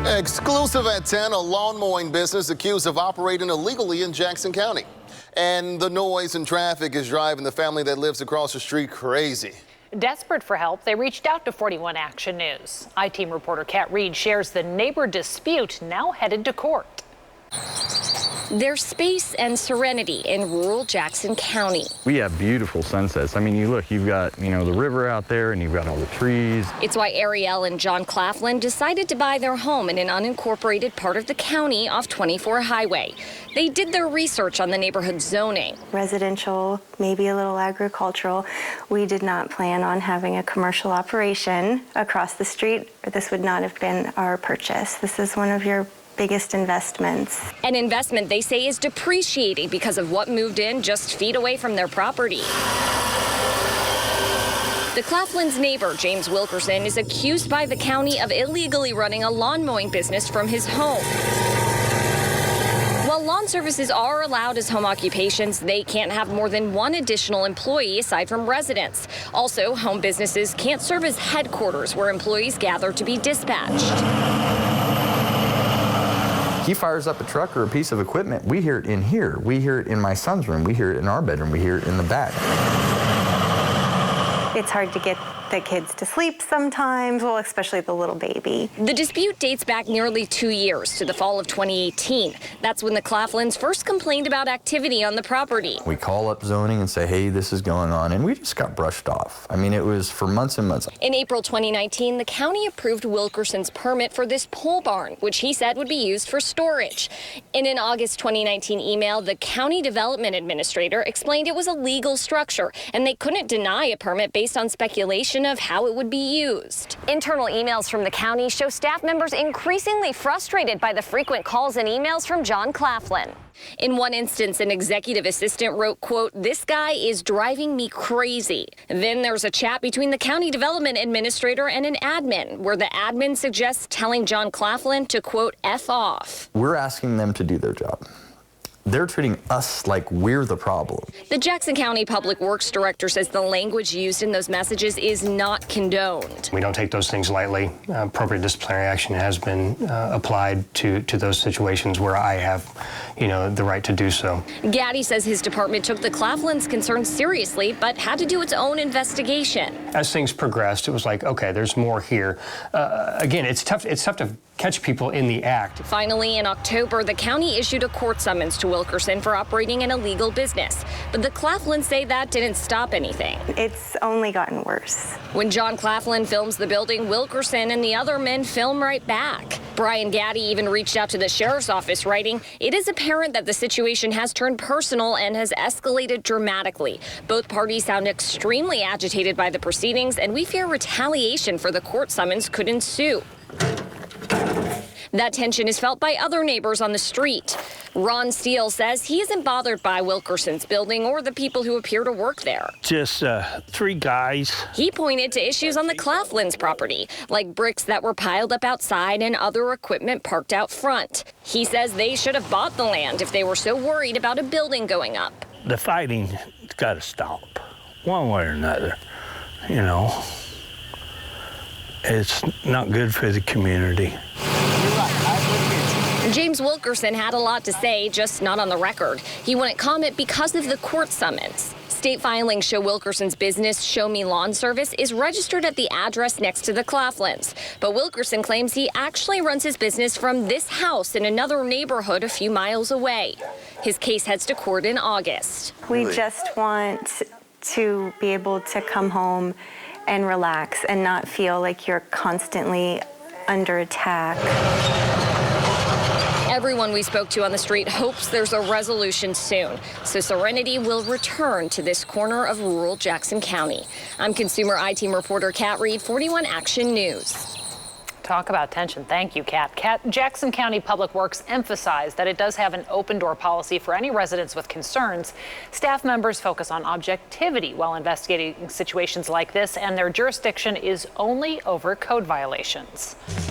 Exclusive at 10, a lawn mowing business accused of operating illegally in Jackson County. And the noise and traffic is driving the family that lives across the street crazy. Desperate for help, they reached out to 41 Action News. I-Team reporter Kat Reed shares the neighbor dispute now headed to court. There's space and serenity in rural Jackson County. We have beautiful sunsets. I mean, you look, you've got, the river out there and you've got all the trees. It's why Ariel and John Claflin decided to buy their home in an unincorporated part of the county off 24 Highway. They did their research on the neighborhood zoning. Residential, maybe a little agricultural. We did not plan on having a commercial operation across the street. This would not have been our purchase. This is one of your biggest investments. An investment they say is depreciating because of what moved in just feet away from their property. The Claflins' neighbor, James Wilkerson, is accused by the county of illegally running a lawn mowing business from his home. While lawn services are allowed as home occupations, they can't have more than one additional employee aside from residents. Also, home businesses can't serve as headquarters where employees gather to be dispatched. He fires up a truck or a piece of equipment. We hear it in here. We hear it in my son's room. We hear it in our bedroom. We hear it in the back. It's hard to get the kids to sleep sometimes, well, especially the little baby. The dispute dates back nearly 2 years to the fall of 2018. That's when the Claflins first complained about activity on the property. We call up zoning and say, hey, this is going on, and we just got brushed off. I mean, it was for months and months. In April 2019, the county approved Wilkerson's permit for this pole barn, which he said would be used for storage. In an August 2019 email, the county development administrator explained it was a legal structure, and they couldn't deny a permit based on speculation of how it would be used. Internal emails from the county show staff members increasingly frustrated by the frequent calls and emails from John Claflin. In one instance, an executive assistant wrote, quote, "This guy is driving me crazy." Then there's a chat between the county development administrator and an admin, where the admin suggests telling John Claflin to, quote, F off. We're asking them to do their job. They're treating us like we're the problem. The Jackson County Public Works Director says the language used in those messages is not condoned. We don't take those things lightly. Appropriate disciplinary action has been applied to those situations where I have, the right to do so. Gaddy says his department took the Claflins' concerns seriously, but had to do its own investigation. As things progressed, it was like, okay, there's more here. Again, it's tough to catch people in the act. Finally, in October, the county issued a court summons to Wilkerson for operating an illegal business. But the Claflins say that didn't stop anything. It's only gotten worse. When John Claflin films the building, Wilkerson and the other men film right back. Brian Gaddy even reached out to the sheriff's office, writing, "It is apparent that the situation has turned personal and has escalated dramatically. Both parties sound extremely agitated by the proceedings, and we fear retaliation for the court summons could ensue." That tension is felt by other neighbors on the street. Ron Steele says he isn't bothered by Wilkerson's building or the people who appear to work there. Just 3 guys. He pointed to issues on the Claflins' property, like bricks that were piled up outside and other equipment parked out front. He says they should have bought the land if they were so worried about a building going up. The fighting's got to stop, one way or another. It's not good for the community. James Wilkerson had a lot to say, just not on the record. He wouldn't comment because of the court summons. State filings show Wilkerson's business, Show Me Lawn Service, is registered at the address next to the Claflins. But Wilkerson claims he actually runs his business from this house in another neighborhood a few miles away. His case heads to court in August. We just want to be able to come home and relax and not feel like you're constantly under attack. Everyone we spoke to on the street hopes there's a resolution soon, so serenity will return to this corner of rural Jackson County. I'm consumer I-Team reporter Kat Reed, 41 Action News. Talk about tension. Thank you, Kat. Jackson County Public Works emphasized that it does have an open door policy for any residents with concerns. Staff members focus on objectivity while investigating situations like this, and their jurisdiction is only over code violations.